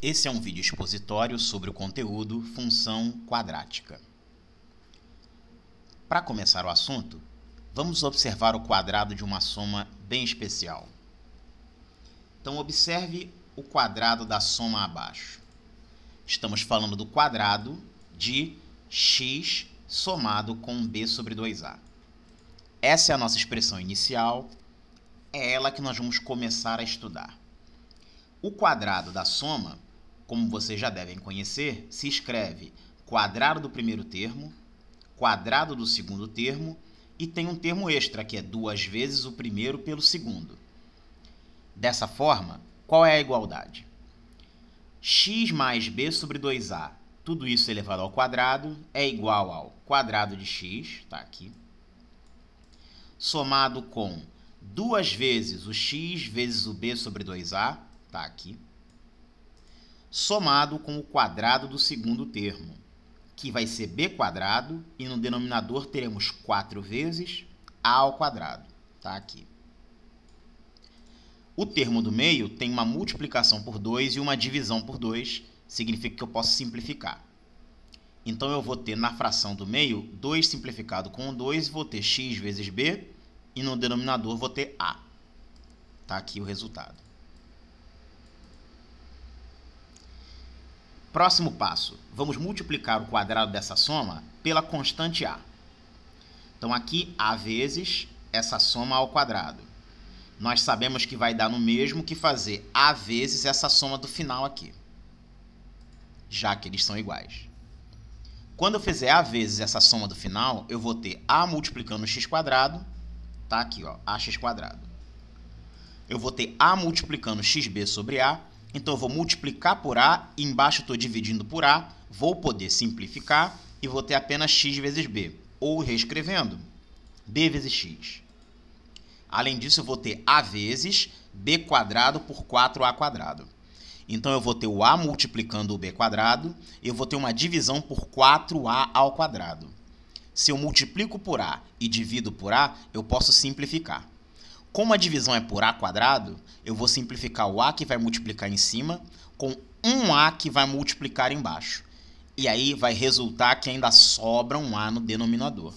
Esse é um vídeo expositório sobre o conteúdo função quadrática. Para começar o assunto, vamos observar o quadrado de uma soma bem especial. Então, observe o quadrado da soma abaixo. Estamos falando do quadrado de x somado com b sobre 2a. Essa é a nossa expressão inicial, é ela que nós vamos começar a estudar. O quadrado da soma, como vocês já devem conhecer, se escreve quadrado do primeiro termo, quadrado do segundo termo e tem um termo extra, que é 2 vezes o primeiro pelo segundo. Dessa forma, qual é a igualdade? X mais b sobre 2a, tudo isso elevado ao quadrado, é igual ao quadrado de x, está aqui, somado com 2 vezes o x vezes o b sobre 2a, está aqui, somado com o quadrado do segundo termo, que vai ser b quadrado, e no denominador teremos 4 vezes a ao quadrado, está aqui. O termo do meio tem uma multiplicação por 2 e uma divisão por 2, significa que eu posso simplificar. Então, eu vou ter na fração do meio 2 simplificado com 2, vou ter x vezes b, e no denominador vou ter a. Está aqui o resultado. Próximo passo, vamos multiplicar o quadrado dessa soma pela constante a. Então, aqui, a vezes essa soma ao quadrado. Nós sabemos que vai dar no mesmo que fazer a vezes essa soma do final aqui, já que eles são iguais. Quando eu fizer a vezes essa soma do final, eu vou ter a multiplicando x quadrado, tá aqui, ó, ax quadrado. Eu vou ter a multiplicando xb sobre a, então eu vou multiplicar por a, e embaixo eu estou dividindo por a, vou poder simplificar e vou ter apenas x vezes b, ou reescrevendo, b vezes x. Além disso, eu vou ter a vezes b quadrado por 4a quadrado. Então, eu vou ter o a multiplicando o b quadrado, e eu vou ter uma divisão por 4a ao quadrado. Se eu multiplico por a e divido por a, eu posso simplificar. Como a divisão é por a quadrado, eu vou simplificar o a que vai multiplicar em cima com 1a que vai multiplicar embaixo. E aí vai resultar que ainda sobra um a no denominador.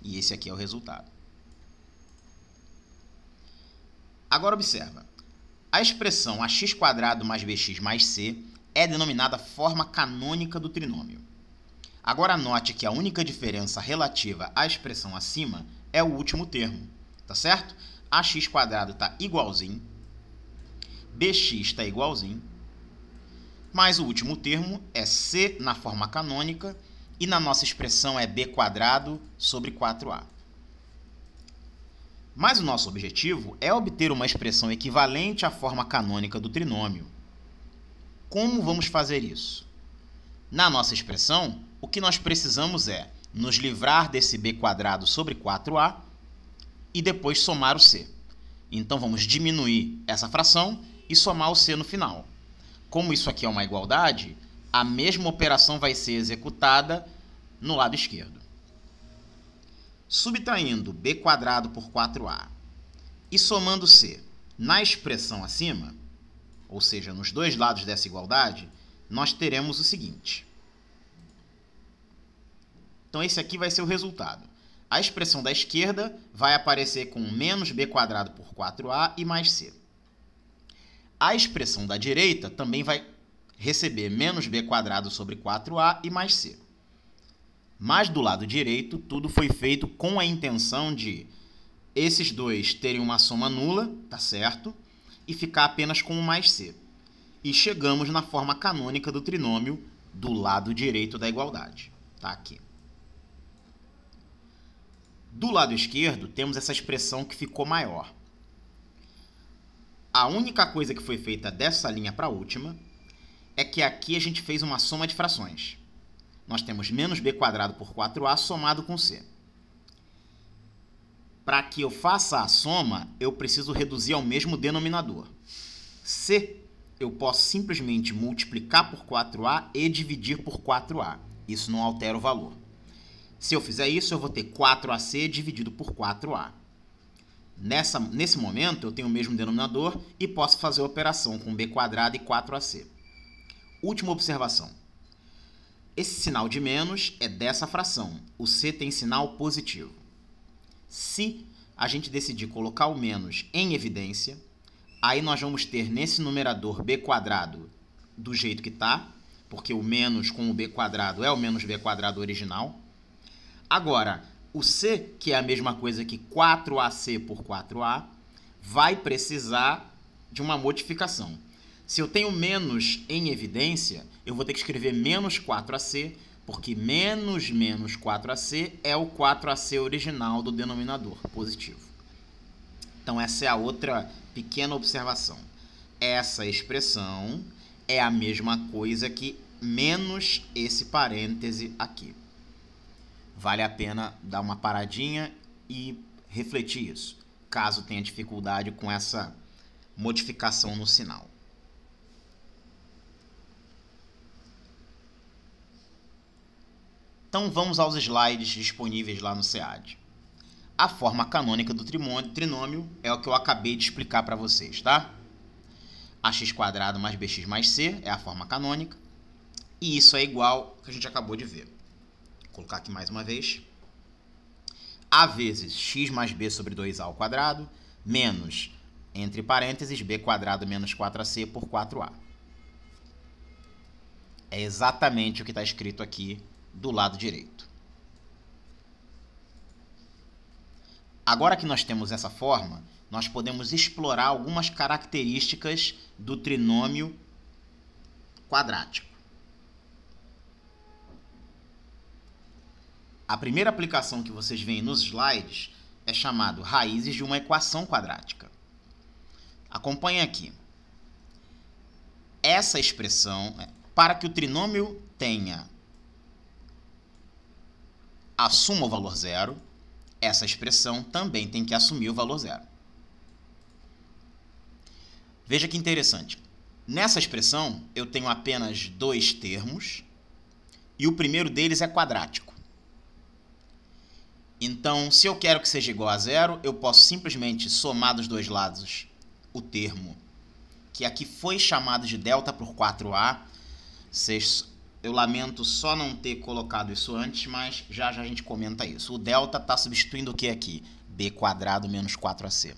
E esse aqui é o resultado. Agora observa. A expressão ax² mais bx mais c é denominada forma canônica do trinômio. Agora note que a única diferença relativa à expressão acima é o último termo, tá certo? Ax² está igualzinho, bx está igualzinho, mas o último termo é c na forma canônica e na nossa expressão é b quadrado sobre 4a. Mas o nosso objetivo é obter uma expressão equivalente à forma canônica do trinômio. Como vamos fazer isso? Na nossa expressão, o que nós precisamos é nos livrar desse b quadrado sobre 4a e depois somar o c. Então, vamos diminuir essa fração e somar o c no final. Como isso aqui é uma igualdade, a mesma operação vai ser executada no lado esquerdo. Subtraindo b quadrado por 4a e somando c na expressão acima, ou seja, nos dois lados dessa igualdade, nós teremos o seguinte. Então, esse aqui vai ser o resultado. A expressão da esquerda vai aparecer com menos b quadrado por 4a e mais c. A expressão da direita também vai receber menos b quadrado sobre 4a e mais c. Mas do lado direito, tudo foi feito com a intenção de esses dois terem uma soma nula, tá certo? E ficar apenas com o mais c. E chegamos na forma canônica do trinômio do lado direito da igualdade. Tá aqui. Do lado esquerdo, temos essa expressão que ficou maior. A única coisa que foi feita dessa linha para a última é que aqui a gente fez uma soma de frações. Nós temos menos b quadrado por 4a somado com c. Para que eu faça a soma, eu preciso reduzir ao mesmo denominador. C, eu posso simplesmente multiplicar por 4a e dividir por 4a. Isso não altera o valor. Se eu fizer isso, eu vou ter 4ac dividido por 4a. Nesse momento, eu tenho o mesmo denominador e posso fazer a operação com b quadrado e 4ac. Última observação. Esse sinal de menos é dessa fração. O C tem sinal positivo. Se a gente decidir colocar o menos em evidência, aí nós vamos ter nesse numerador b² do jeito que está, porque o menos com o b² é o menos b² original. Agora, o C, que é a mesma coisa que 4AC por 4A, vai precisar de uma modificação. Se eu tenho menos em evidência, eu vou ter que escrever menos 4AC, porque menos 4AC é o 4AC original do denominador, positivo. Então essa é a outra pequena observação. Essa expressão é a mesma coisa que menos esse parêntese aqui. Vale a pena dar uma paradinha e refletir isso, caso tenha dificuldade com essa modificação no sinal. Então vamos aos slides disponíveis lá no SEAD. A forma canônica do trinômio é o que eu acabei de explicar para vocês, tá? Ax² mais bx mais c é a forma canônica. E isso é igual ao que a gente acabou de ver. Vou colocar aqui mais uma vez. A vezes x mais b sobre 2a ao quadrado, menos, entre parênteses, b² menos 4ac por 4a. É exatamente o que está escrito aqui do lado direito. Agora que nós temos essa forma, nós podemos explorar algumas características do trinômio quadrático. A primeira aplicação que vocês veem nos slides é chamado raízes de uma equação quadrática. Acompanhe aqui. Essa expressão, para que o trinômio assuma o valor zero, essa expressão também tem que assumir o valor zero. Veja que interessante. Nessa expressão, eu tenho apenas dois termos e o primeiro deles é quadrático. Então, se eu quero que seja igual a zero, eu posso simplesmente somar dos dois lados o termo, que aqui foi chamado de delta por 4a. Eu lamento só não ter colocado isso antes, mas já a gente comenta isso. O delta está substituindo o que aqui? b² menos 4ac.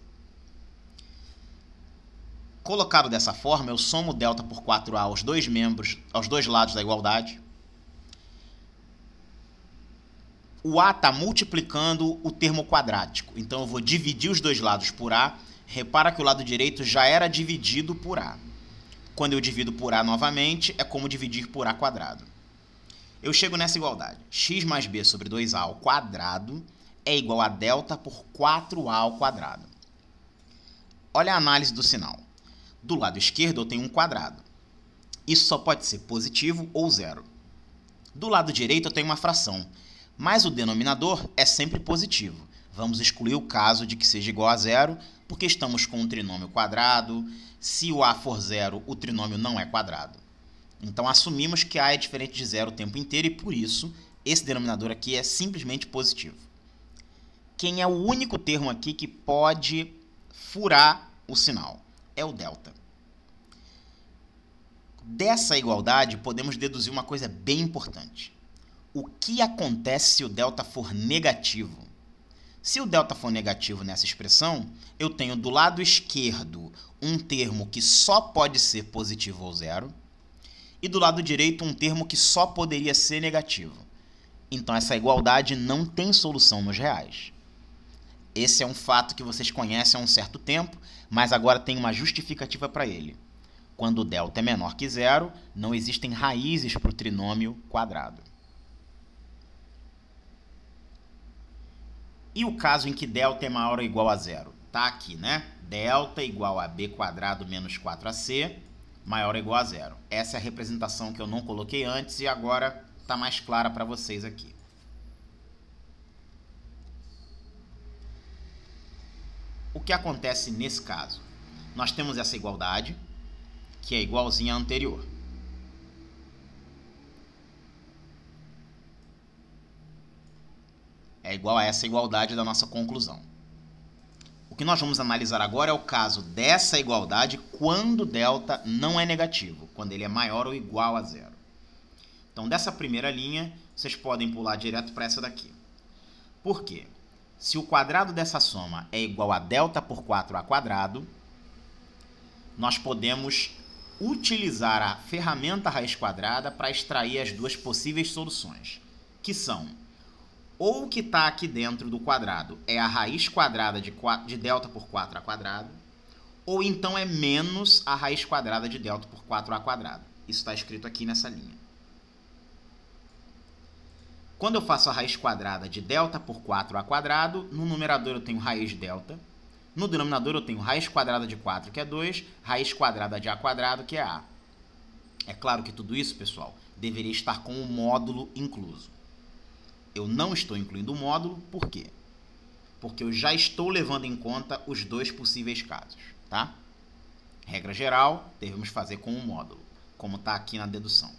Colocado dessa forma, eu somo delta por 4a aos dois lados da igualdade. O a está multiplicando o termo quadrático, então eu vou dividir os dois lados por a. Repara que o lado direito já era dividido por a. Quando eu divido por a novamente, é como dividir por a². Eu chego nessa igualdade. X mais b sobre 2a ao quadrado é igual a delta por 4a ao quadrado. Olha a análise do sinal. Do lado esquerdo eu tenho um quadrado. Isso só pode ser positivo ou zero. Do lado direito eu tenho uma fração, mas o denominador é sempre positivo. Vamos excluir o caso de que seja igual a zero, porque estamos com um trinômio quadrado. Se o a for zero, o trinômio não é quadrado. Então, assumimos que a é diferente de zero o tempo inteiro e, por isso, esse denominador aqui é simplesmente positivo. Quem é o único termo aqui que pode furar o sinal? É o delta. Dessa igualdade, podemos deduzir uma coisa bem importante. O que acontece se o delta for negativo? Se o delta for negativo nessa expressão, eu tenho do lado esquerdo um termo que só pode ser positivo ou zero, e do lado direito um termo que só poderia ser negativo. Então essa igualdade não tem solução nos reais. Esse é um fato que vocês conhecem há um certo tempo, mas agora tem uma justificativa para ele. Quando o delta é menor que zero, não existem raízes para o trinômio quadrado. E o caso em que delta é maior ou igual a zero? Está aqui, né? Delta igual a b² menos 4ac maior ou igual a zero. Essa é a representação que eu não coloquei antes e agora está mais clara para vocês aqui. O que acontece nesse caso? Nós temos essa igualdade, que é igualzinha à anterior. É igual a essa igualdade da nossa conclusão. O que nós vamos analisar agora é o caso dessa igualdade quando delta não é negativo, quando ele é maior ou igual a zero. Então, dessa primeira linha, vocês podem pular direto para essa daqui. Por quê? Se o quadrado dessa soma é igual a delta por 4a², nós podemos utilizar a ferramenta raiz quadrada para extrair as duas possíveis soluções, que são ou o que está aqui dentro do quadrado é a raiz quadrada de delta por 4a², ou então é menos a raiz quadrada de delta por 4a². Isso está escrito aqui nessa linha. Quando eu faço a raiz quadrada de delta por 4a², no numerador eu tenho raiz de delta, no denominador eu tenho raiz quadrada de 4, que é 2, raiz quadrada de a², que é a. É claro que tudo isso, pessoal, deveria estar com o módulo incluso. Eu não estou incluindo o módulo, por quê? Porque eu já estou levando em conta os dois possíveis casos, tá? Regra geral, devemos fazer com o módulo, como está aqui na dedução.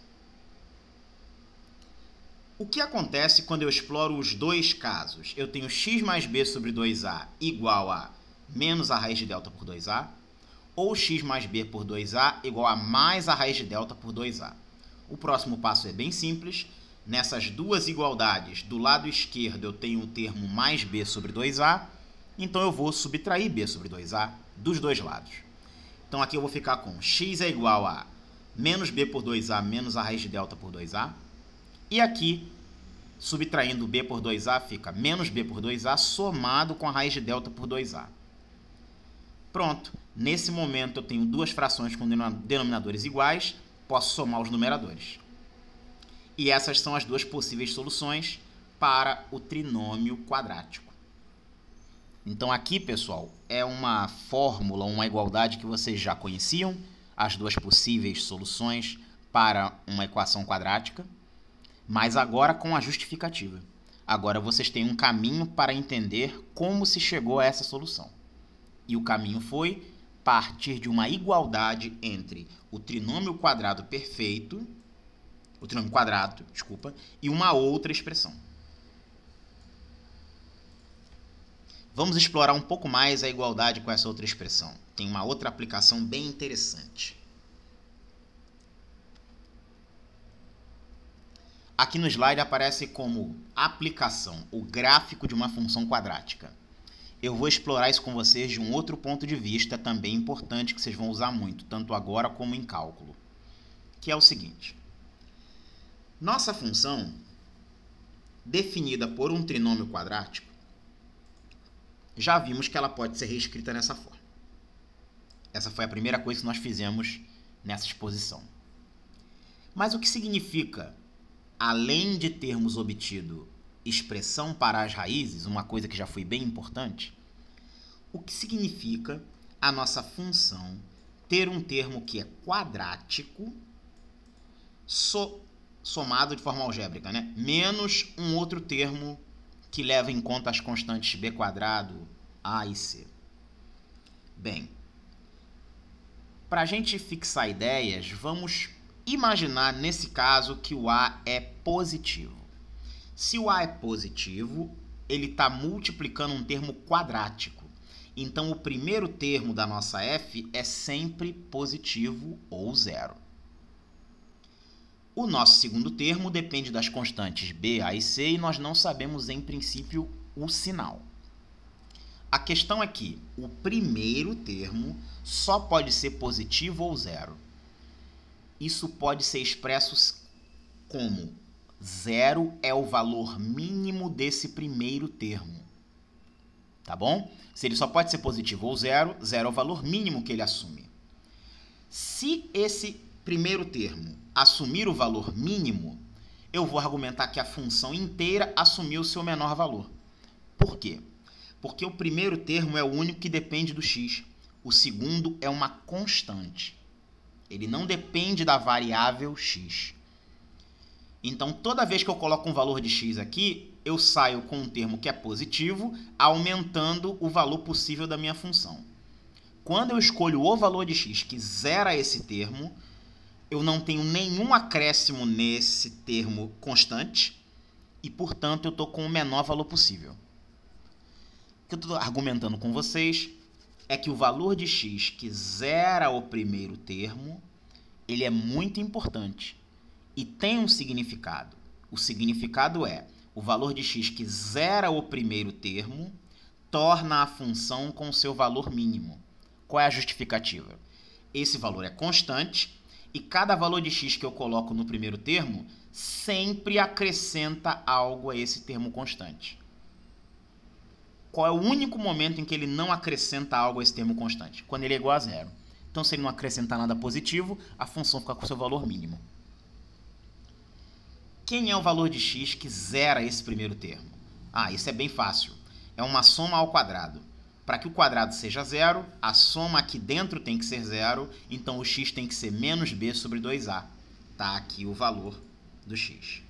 O que acontece quando eu exploro os dois casos? Eu tenho x mais b sobre 2a igual a menos a raiz de delta por 2a, ou x mais b por 2a igual a mais a raiz de delta por 2a. O próximo passo é bem simples. Nessas duas igualdades, do lado esquerdo eu tenho o termo mais b sobre 2a, então eu vou subtrair b sobre 2a dos dois lados. Então aqui eu vou ficar com x é igual a menos b por 2a menos a raiz de delta por 2a, e aqui, subtraindo b por 2a, fica menos b por 2a somado com a raiz de delta por 2a. Pronto, nesse momento eu tenho duas frações com denominadores iguais, posso somar os numeradores. E essas são as duas possíveis soluções para o trinômio quadrático. Então aqui, pessoal, é uma fórmula, uma igualdade que vocês já conheciam, as duas possíveis soluções para uma equação quadrática, mas agora com a justificativa. Agora vocês têm um caminho para entender como se chegou a essa solução. E o caminho foi partir de uma igualdade entre o trinômio quadrado perfeito, o trinômio quadrado, desculpa, e uma outra expressão. Vamos explorar um pouco mais a igualdade com essa outra expressão. Tem uma outra aplicação bem interessante. Aqui no slide aparece como aplicação o gráfico de uma função quadrática. Eu vou explorar isso com vocês de um outro ponto de vista também importante que vocês vão usar muito, tanto agora como em cálculo, que é o seguinte. Nossa função, definida por um trinômio quadrático, já vimos que ela pode ser reescrita dessa forma. Essa foi a primeira coisa que nós fizemos nessa exposição. Mas o que significa, além de termos obtido expressão para as raízes, uma coisa que já foi bem importante, o que significa a nossa função ter um termo que é quadrático somado de forma algébrica, né? Menos um outro termo que leva em conta as constantes b², a e c. Bem, para a gente fixar ideias, vamos imaginar nesse caso que o a é positivo. Se o a é positivo, ele está multiplicando um termo quadrático. Então, o primeiro termo da nossa f é sempre positivo ou zero. O nosso segundo termo depende das constantes b, a e c e nós não sabemos, em princípio, o sinal. A questão é que o primeiro termo só pode ser positivo ou zero. Isso pode ser expresso como 0 é o valor mínimo desse primeiro termo. Tá bom? Se ele só pode ser positivo ou zero, 0 é o valor mínimo que ele assume. Se esse primeiro termo assumir o valor mínimo, eu vou argumentar que a função inteira assumiu o seu menor valor. Por quê? Porque o primeiro termo é o único que depende do x. O segundo é uma constante. Ele não depende da variável x. Então, toda vez que eu coloco um valor de x aqui, eu saio com um termo que é positivo, aumentando o valor possível da minha função. Quando eu escolho o valor de x que zera esse termo, eu não tenho nenhum acréscimo nesse termo constante e, portanto, eu estou com o menor valor possível. que eu estou argumentando com vocês é que o valor de x que zera o primeiro termo, ele é muito importante e tem um significado. O significado é o valor de x que zera o primeiro termo torna a função com seu valor mínimo. Qual é a justificativa? Esse valor é constante e cada valor de x que eu coloco no primeiro termo sempre acrescenta algo a esse termo constante. Qual é o único momento em que ele não acrescenta algo a esse termo constante? Quando ele é igual a zero. Então, se ele não acrescentar nada positivo, a função fica com seu valor mínimo. Quem é o valor de x que zera esse primeiro termo? Isso é bem fácil. É uma soma ao quadrado. Para que o quadrado seja zero, a soma aqui dentro tem que ser zero, então o x tem que ser menos b sobre 2a. Está aqui o valor do x.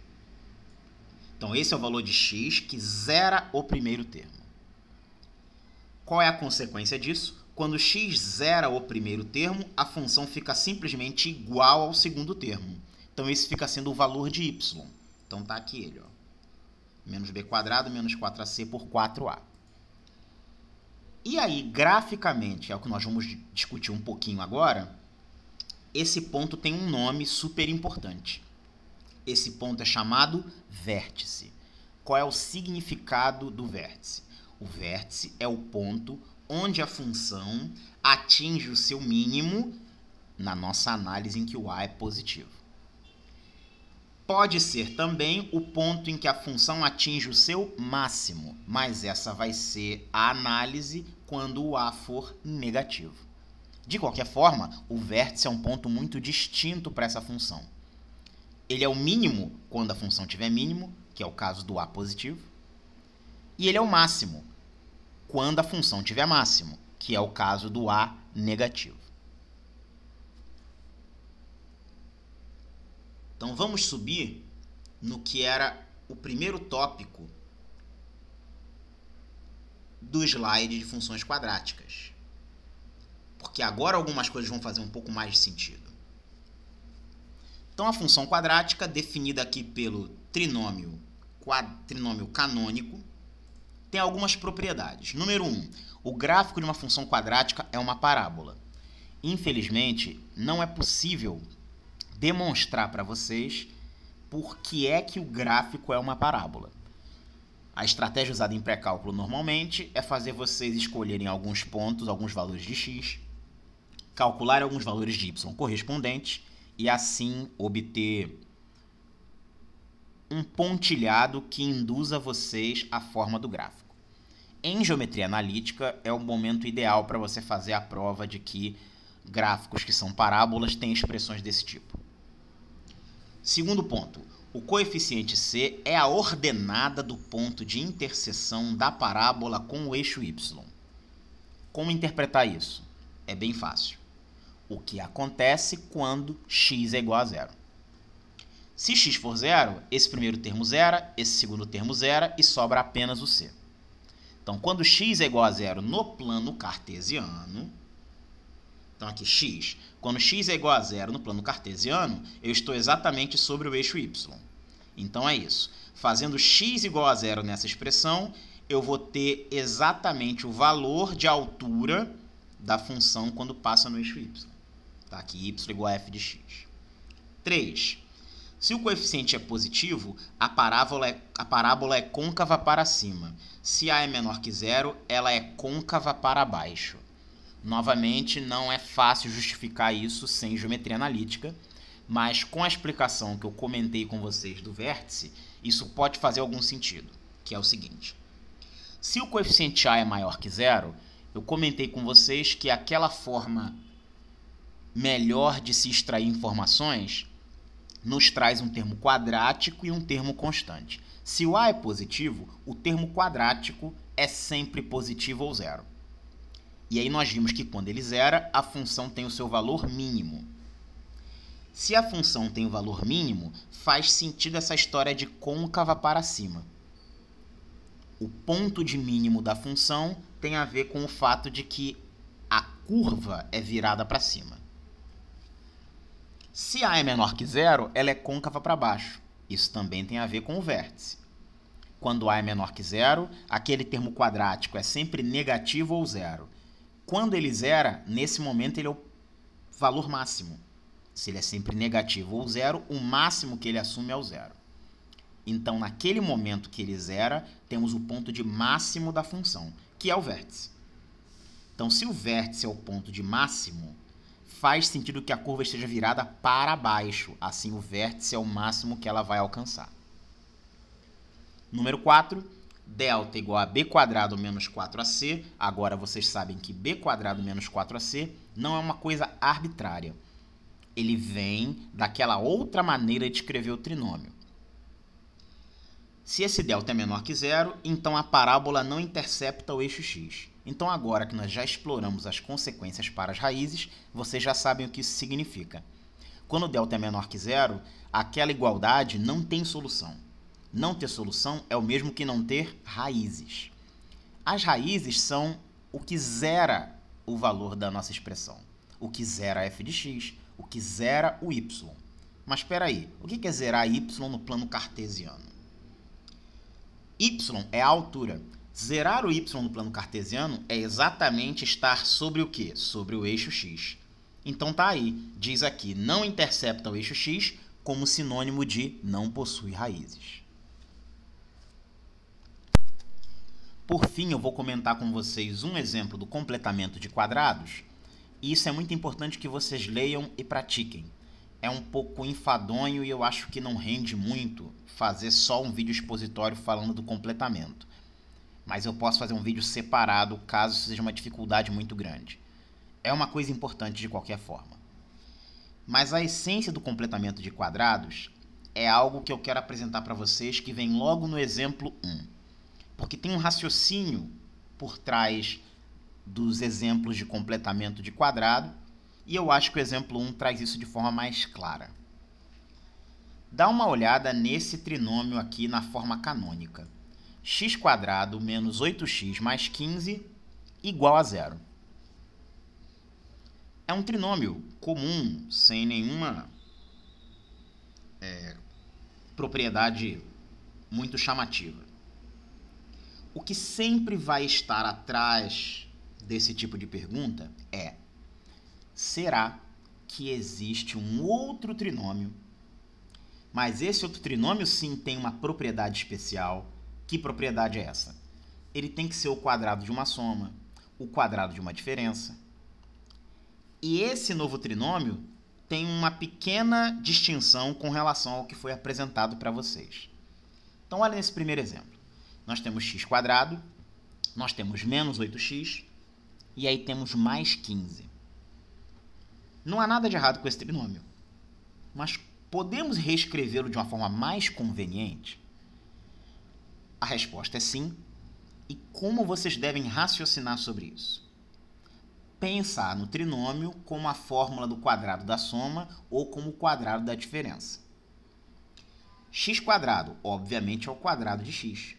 Então, esse é o valor de x que zera o primeiro termo. Qual é a consequência disso? Quando x zera o primeiro termo, a função fica simplesmente igual ao segundo termo. Então, esse fica sendo o valor de y. Então, está aqui ele, ó. Menos b quadrado menos 4ac por 4a. E aí, graficamente, é o que nós vamos discutir um pouquinho agora, esse ponto tem um nome super importante. Esse ponto é chamado vértice. Qual é o significado do vértice? O vértice é o ponto onde a função atinge o seu mínimo na nossa análise em que o a é positivo. Pode ser também o ponto em que a função atinge o seu máximo, mas essa vai ser a análise quando o a for negativo. De qualquer forma, o vértice é um ponto muito distinto para essa função. Ele é o mínimo quando a função tiver mínimo, que é o caso do a positivo, e ele é o máximo quando a função tiver máximo, que é o caso do a negativo. Então, vamos subir no que era o primeiro tópico do slide de funções quadráticas. Porque agora algumas coisas vão fazer um pouco mais de sentido. Então, a função quadrática, definida aqui pelo trinômio canônico, tem algumas propriedades. Número 1, o gráfico de uma função quadrática é uma parábola. Infelizmente, não é possível demonstrar para vocês por que é que o gráfico é uma parábola. A estratégia usada em pré-cálculo normalmente é fazer vocês escolherem alguns pontos, alguns valores de x, calcular alguns valores de y correspondentes e assim obter um pontilhado que induza vocês à forma do gráfico. Em geometria analítica é o momento ideal para você fazer a prova de que gráficos que são parábolas têm expressões desse tipo. Segundo ponto, o coeficiente c é a ordenada do ponto de interseção da parábola com o eixo y. Como interpretar isso? É bem fácil. O que acontece quando x é igual a zero? Se x for zero, esse primeiro termo zera, esse segundo termo zera e sobra apenas o c. Então, quando x é igual a zero no plano cartesiano, então aqui x, quando x é igual a zero no plano cartesiano, eu estou exatamente sobre o eixo y. Então é isso. Fazendo x igual a zero nessa expressão, eu vou ter exatamente o valor de altura da função quando passa no eixo y. Tá aqui y igual a f de x. 3. Se o coeficiente é positivo, a parábola é côncava para cima. Se a é menor que zero, ela é côncava para baixo. Novamente, não é fácil justificar isso sem geometria analítica, mas com a explicação que eu comentei com vocês do vértice, isso pode fazer algum sentido, que é o seguinte. Se o coeficiente a é maior que zero, eu comentei com vocês que aquela forma melhor de se extrair informações nos traz um termo quadrático e um termo constante. Se o a é positivo, o termo quadrático é sempre positivo ou zero. E aí nós vimos que quando ele zera, a função tem o seu valor mínimo. Se a função tem o valor mínimo, faz sentido essa história de côncava para cima. O ponto de mínimo da função tem a ver com o fato de que a curva é virada para cima. Se a é menor que zero, ela é côncava para baixo. Isso também tem a ver com o vértice. Quando A é menor que zero, aquele termo quadrático é sempre negativo ou zero. Quando ele zera, nesse momento ele é o valor máximo. Se ele é sempre negativo ou zero, o máximo que ele assume é o zero. Então, naquele momento que ele zera, temos o ponto de máximo da função, que é o vértice. Então, se o vértice é o ponto de máximo, faz sentido que a curva esteja virada para baixo. Assim, o vértice é o máximo que ela vai alcançar. Número 4, delta igual a b² menos 4ac. Agora, vocês sabem que b² menos 4ac não é uma coisa arbitrária. Ele vem daquela outra maneira de escrever o trinômio. Se esse delta é menor que zero, então a parábola não intercepta o eixo x. Então, agora que nós já exploramos as consequências para as raízes, vocês já sabem o que isso significa. Quando o delta é menor que zero, aquela igualdade não tem solução. Não ter solução é o mesmo que não ter raízes. As raízes são o que zera o valor da nossa expressão. O que zera f de x, o que zera o y. Mas espera aí, o que é zerar y no plano cartesiano? Y é a altura. Zerar o y no plano cartesiano é exatamente estar sobre o quê? Sobre o eixo x. Então tá aí, diz aqui, não intercepta o eixo x como sinônimo de não possui raízes. Por fim, eu vou comentar com vocês um exemplo do completamento de quadrados. E isso é muito importante que vocês leiam e pratiquem. É um pouco enfadonho e eu acho que não rende muito fazer só um vídeo expositório falando do completamento. Mas eu posso fazer um vídeo separado caso seja uma dificuldade muito grande. É uma coisa importante de qualquer forma. Mas a essência do completamento de quadrados é algo que eu quero apresentar para vocês que vem logo no exemplo 1. Porque tem um raciocínio por trás dos exemplos de completamento de quadrado e eu acho que o exemplo 1 traz isso de forma mais clara. Dá uma olhada nesse trinômio aqui na forma canônica. x² menos 8x mais 15 igual a zero. É um trinômio comum, sem nenhuma propriedade muito chamativa. O que sempre vai estar atrás desse tipo de pergunta é: será que existe um outro trinômio? Mas esse outro trinômio sim tem uma propriedade especial. Que propriedade é essa? Ele tem que ser o quadrado de uma soma, o quadrado de uma diferença. E esse novo trinômio tem uma pequena distinção com relação ao que foi apresentado para vocês. Então, olha nesse primeiro exemplo. Nós temos x², nós temos menos 8x, e aí temos mais 15. Não há nada de errado com esse trinômio, mas podemos reescrevê-lo de uma forma mais conveniente? A resposta é sim. E como vocês devem raciocinar sobre isso? Pensar no trinômio como a fórmula do quadrado da soma ou como o quadrado da diferença. x², obviamente, é o quadrado de x.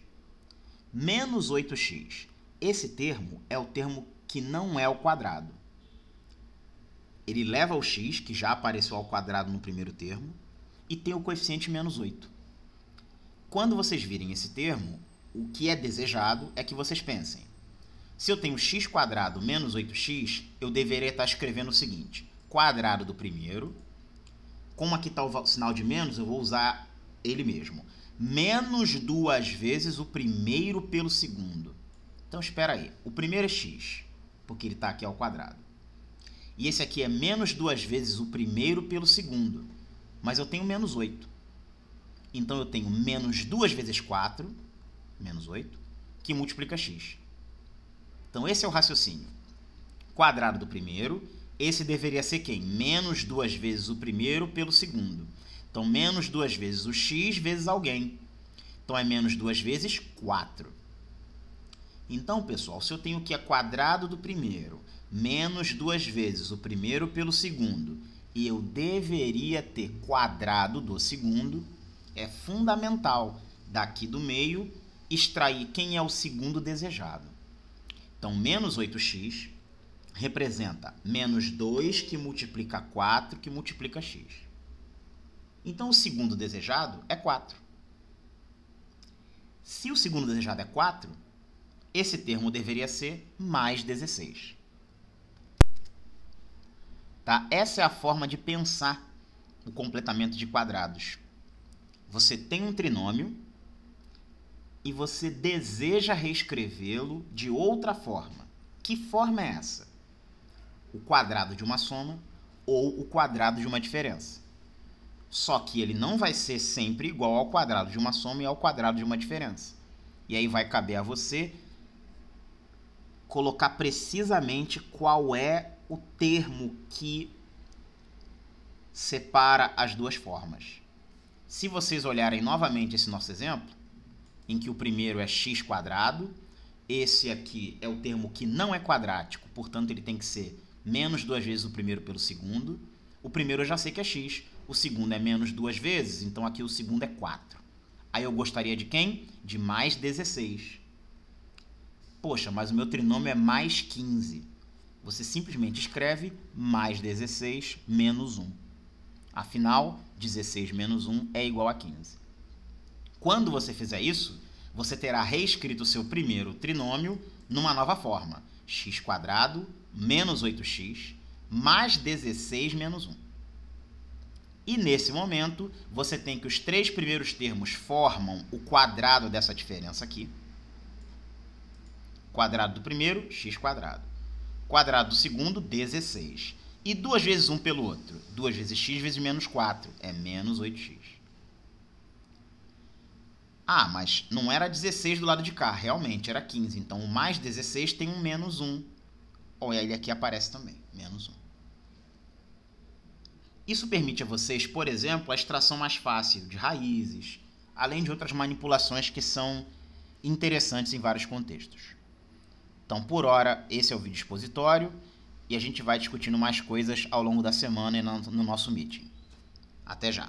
Menos 8x. Esse termo é o termo que não é o quadrado. Ele leva o x, que já apareceu ao quadrado no primeiro termo, e tem o coeficiente menos 8. Quando vocês virem esse termo, o que é desejado é que vocês pensem: se eu tenho x² menos 8x, eu deveria estar escrevendo o seguinte: quadrado do primeiro, como aqui está o sinal de menos, eu vou usar ele mesmo. Menos 2 vezes o primeiro pelo segundo. Então, espera aí. O primeiro é x, porque ele está aqui ao quadrado. E esse aqui é menos 2 vezes o primeiro pelo segundo. Mas eu tenho menos 8. Então, eu tenho menos 2 vezes 4, menos 8, que multiplica x. Então, esse é o raciocínio. Quadrado do primeiro. Esse deveria ser quem? Menos 2 vezes o primeiro pelo segundo. Então, menos 2 vezes o x vezes alguém. Então, é menos 2 vezes 4. Então, pessoal, se eu tenho que é quadrado do primeiro, menos 2 vezes o primeiro pelo segundo, e eu deveria ter quadrado do segundo, é fundamental, daqui do meio, extrair quem é o segundo desejado. Então, menos 8x representa menos 2 que multiplica 4 que multiplica x. Então, o segundo desejado é 4. Se o segundo desejado é 4, esse termo deveria ser mais 16. Tá? Essa é a forma de pensar o completamento de quadrados. Você tem um trinômio e você deseja reescrevê-lo de outra forma. Que forma é essa? O quadrado de uma soma ou o quadrado de uma diferença. Só que ele não vai ser sempre igual ao quadrado de uma soma e ao quadrado de uma diferença. E aí vai caber a você colocar precisamente qual é o termo que separa as duas formas. Se vocês olharem novamente esse nosso exemplo, em que o primeiro é x², esse aqui é o termo que não é quadrático, portanto ele tem que ser menos 2 vezes o primeiro pelo segundo. O primeiro eu já sei que é x, o segundo é menos 2 vezes, então aqui o segundo é 4. Aí eu gostaria de quem? De mais 16. Poxa, mas o meu trinômio é mais 15. Você simplesmente escreve mais 16 menos 1. Afinal, 16 menos 1 é igual a 15. Quando você fizer isso, você terá reescrito o seu primeiro trinômio numa nova forma. x² menos 8x mais 16 menos 1. E nesse momento, você tem que os 3 primeiros termos formam o quadrado dessa diferença aqui. Quadrado do primeiro, x². Quadrado do segundo, 16. E 2 vezes 1 pelo outro. 2 vezes x vezes menos 4 é menos 8x. Ah, mas não era 16 do lado de cá, realmente era 15. Então, o mais 16 tem um menos 1. Olha, ele aqui aparece também, menos 1. Isso permite a vocês, por exemplo, a extração mais fácil de raízes, além de outras manipulações que são interessantes em vários contextos. Então, por hora, esse é o vídeo expositório e a gente vai discutindo mais coisas ao longo da semana e no nosso meeting. Até já!